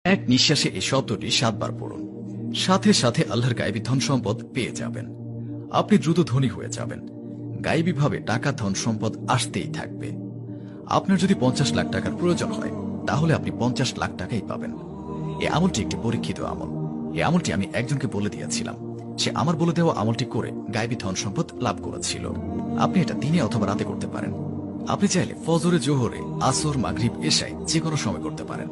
এক নিঃশ্বাসে এই শব্দটি 7 বার পড়ুন। সাথে সাথে আল্লাহর গায়েবী ধন সম্পদ পেয়ে যাবেন। আপনি দ্রুত ধনী হয়ে যাবেন। গায়েবীভাবে টাকা ধন সম্পদ আসতেই থাকবে। আপনার যদি 50 লাখ টাকার প্রয়োজন হয়, তাহলে আপনি 50 লাখ টাকাই পাবেন। এই আমলটি একটি পরীক্ষিত আমল। এই আমলটি আমি একজনকে বলে দিয়েছিলাম। সে আমার বলে দেওয়া আমলটি করে গায়েবী ধন সম্পদ লাভ করেছিল। আপনি এটা দিনে অথবা রাতে করতে পারেন। আপনি চাইলে ফজরে, জোহরে, আসর, মাগরিব, এশায় যে কোনো সময় করতে পারেন।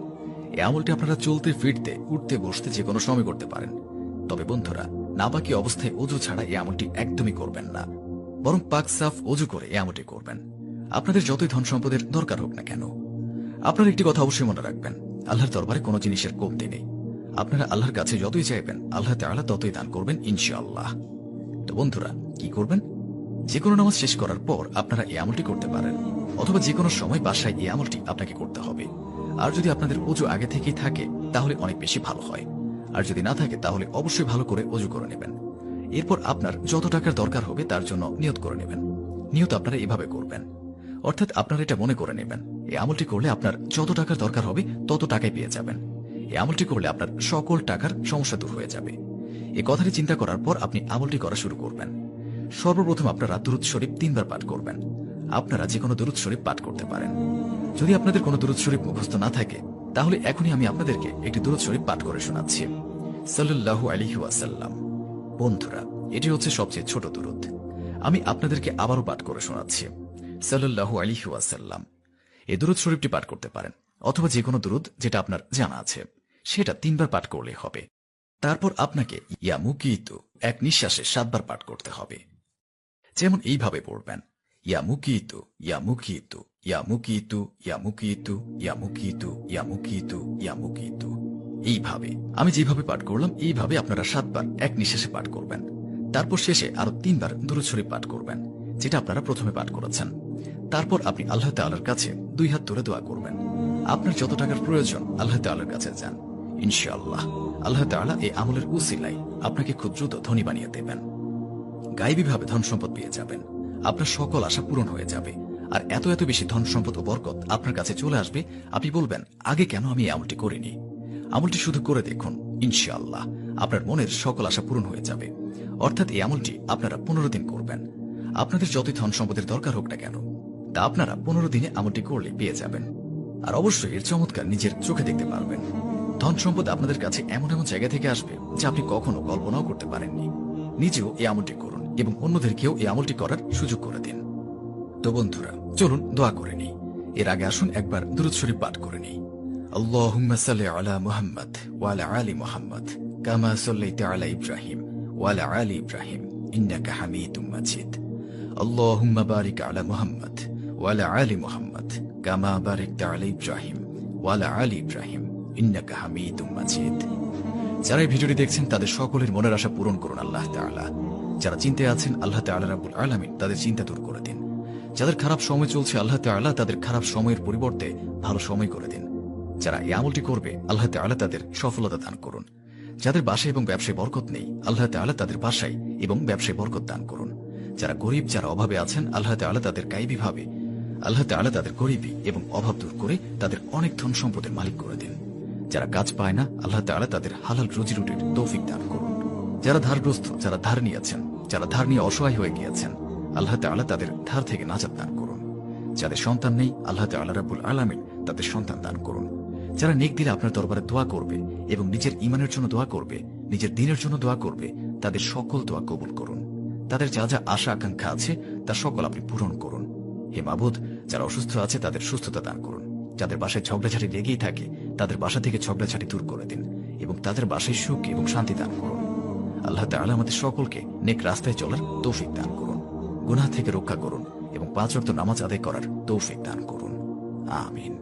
এই আমলটি আপনারা চলতে ফিরতে, উঠতে বসতে যে কোনো সময় করতে পারেন। তবে বন্ধুরা, নাপাকি অবস্থায় অজু ছাড়া এই আমলটি একদমই করবেন না, বরং পাক সাফ অজু করে এই আমলটি করবেন। আপনাদের যতই ধন সম্পদের দরকার হোক না কেন, আপনারা একটি কথা অবশ্যই মনে রাখবেন, আল্লাহর দরবারে কোনো জিনিসের কমতি নেই। আপনারা আল্লাহর কাছে যতই চাইবেন, আল্লাহ তাআলা ততই দান করবেন ইনশাআল্লাহ। তো বন্ধুরা, কি করবেন? যে কোনো নামাজ শেষ করার পর আপনারা এই আমলটি করতে পারেন, অথবা যে কোনো সময় বাসায় এই আমলটি আপনাকে করতে হবে। আর যদি আপনাদের অজু আগে থেকেই থাকে, তাহলে অনেক বেশি ভালো হয়। আর যদি না থাকে, তাহলে অবশ্যই ভালো করে অজু করে নেবেন। এরপর আপনার যত টাকার দরকার হবে তার জন্য নিয়ত করে নেবেন। নিয়ত আপনারা এভাবে করবেন, অর্থাৎ আপনারা এটা মনে করে নেবেন, এই আমলটি করলে আপনার যত টাকার দরকার হবে তত টাকাই পেয়ে যাবেন। এই আমলটি করলে আপনার সকল টাকার সমস্যা দূর হয়ে যাবে। এই কথাটি চিন্তা করার পর আপনি আমলটি করা শুরু করবেন। সর্বপ্রথম আপনারা দুরূদ শরীফ 3 বার পাঠ করবেন। আপনারা যে কোনো দুরূদ শরীফ পাঠ করতে পারেন। যদি আপনাদের কোনো দুরূদ শরীফ মুখস্থ না থাকে, তাহলে এখনই আমি আপনাদেরকে একটি দুরূদ শরীফ পাঠ করে শোনাচ্ছি। সাল্লাল্লাহু আলাইহি ওয়াসাল্লাম। বন্ধুরা, এটি হচ্ছে সবচেয়ে ছোট দুরূদ। আমি আপনাদেরকে আবারও পাঠ করে শোনাচ্ছি। সাল্লাল্লাহু আলাইহি ওয়াসাল্লাম। এই দুরূদ শরীফটি পাঠ করতে পারেন, অথবা যে কোনো দুরূদ যেটা আপনার জানা আছে সেটা 3 বার পাঠ করলেই হবে। তারপর আপনাকে ইয়া মুকিতু এক নিঃশ্বাসে 7 বার পাঠ করতে হবে। যেমন এইভাবে পড়বেন, ইয়া মুকিতু, ইয়া মুকিতু, ইয়া মুকিতু, ইয়া মুকিতু, ইয়া মুকিতু, ইয়া মুকিতু, ইয়া মুকিতু। এইভাবে আমি যেভাবে পাঠ করলাম, এইভাবে আপনারা 7 বার এক নিঃশ্বাসে পাঠ করবেন। তারপর শেষে আরো 3 বার দুরূদ শরীফ পাঠ করবেন, যেটা আপনারা প্রথমে পাঠ করেছেন। তারপর আপনি আল্লাহ তাআলার কাছে 2 হাত তুলে দোয়া করবেন। আপনার যত টাকার প্রয়োজন আল্লাহ তাআলার কাছে যান। ইনশাআল্লাহ আল্লাহ তাআলা এই আমলের উসিলায় আপনাকে খুব দ্রুত ধনী বানিয়ে দেবেন। গায়েবীভাবে ধন সম্পদ পেয়ে যাবেন। আপনার সকল আশা পূরণ হয়ে যাবে। আর এত এত বেশি ধন সম্পদ ও বরকত আপনার কাছে চলে আসবে, আপনি বলবেন, আগে কেন আমি এই আমলটি করিনি? আমলটি শুধু করে দেখুন, ইনশাআল্লাহ আপনার মনের সকল আশা পূরণ হয়ে যাবে। অর্থাৎ এই আমলটি আপনারা 15 দিন করবেন। আপনাদের যতই ধন সম্পদের দরকার হোক না কেন, তা আপনারা 15 দিনে আমলটি করলে পেয়ে যাবেন। আর অবশ্যই এর চমৎকার নিজের চোখে দেখতে পারবেন। ধন সম্পদ আপনাদের কাছে এমন এমন জায়গা থেকে আসবে যা আপনি কখনো কল্পনাও করতে পারেননি। নিজেও এই আমলটি করুন এবং অন্যদেরকেও এই আমলটি করার সুযোগ করে দিন। তো বন্ধুরা, চলুন দোয়া করে নিই। এর আগে আসুন একবার দুরূদ শরীফ পাঠ করে নিই। আল্লাহুম্মা সাল্লি আলা মুহাম্মাদ ওয়া আলা আলি মুহাম্মাদ কামা সাল্লাইতা আলা ইব্রাহিম ওয়া আলা আলি ইব্রাহিম ইন্নাকা হামিদুম মাজিদ। আল্লাহুম্মা বারিক আলা মুহাম্মাদ ওয়া আলা আলি মুহাম্মাদ কামা বারাকতা আলা ইব্রাহিম ওয়া আলা আলি ইব্রাহিম ইন্নাকা হামিদুম মাজিদ। যারা এই ভিডিওটি দেখছেন তাদের সকলের মনের আশা পূরণ করুন আল্লাহ তাআলা। যারা চিন্তায় আছেন, আল্লাহ তাআলা রাব্বুল আলামিন তাদের চিন্তা দূর করে দিন। যাদের খারাপ সময় চলছে, আল্লাহ তাআলা তাদের খারাপ সময়ের পরিবর্তে ভালো সময় করে দিন। যারা এই আমলটি করবে, আল্লাহ তাআলা তাদের সফলতা দান করুন। যাদের বাসায় এবং ব্যবসায় বরকত নেই, আল্লাহ তাআলা তাদের বাসায় এবং ব্যবসায় বরকত দান করুন। যারা গরিব, যারা অভাবে আছেন, আল্লাহ তাআলা তাদের গায়েবীভাবে আল্লাহ তাআলা তাদের গরিবী এবং অভাব দূর করে তাদের অনেক ধন সম্পদের মালিক করে দিন। যারা কাজ পায় না, আল্লাহ তাআলা তাদের হালাল রুজি রুটির তৌফিক দান করুন। যারা ধারগ্রস্ত, যারা ধার নিয়েছেন, যারা ধার নিয়ে অসহায় হয়ে গিয়েছেন, আল্লাহ তাআলা তাদের ধার থেকে নাজাত দান করুন। যাদের সন্তান নেই, আল্লাহ তাআলা রাব্বুল আলামিন তাদের সন্তান দান করুন। যারা নেক দিলে আপনার দরবারে দোয়া করবে এবং নিজের ঈমানের জন্য দোয়া করবে, নিজের দ্বীনের জন্য দোয়া করবে, তাদের সকল দোয়া কবুল করুন। তাদের যা যা আশা আকাঙ্ক্ষা আছে তা সকল আপনি পূরণ করুন। হে মাবুদ, যারা অসুস্থ আছে তাদের সুস্থতা দান করুন। যাদের বাসায় ঝগড়াঝাটি লেগেই থাকে, তাদের বাসা থেকে ঝগড়াঝাটি দূর করে দিন এবং তাদের বাসায় সুখ এবং শান্তি দান করুন। আল্লাহ তাআলা আমাদের সকলকে নেক রাস্তায় চলার তৌফিক দান করুন, গুনাহ থেকে রক্ষা করুন এবং 5 ওয়াক্ত নামাজ আদায় করার তৌফিক দান করুন। আমিন।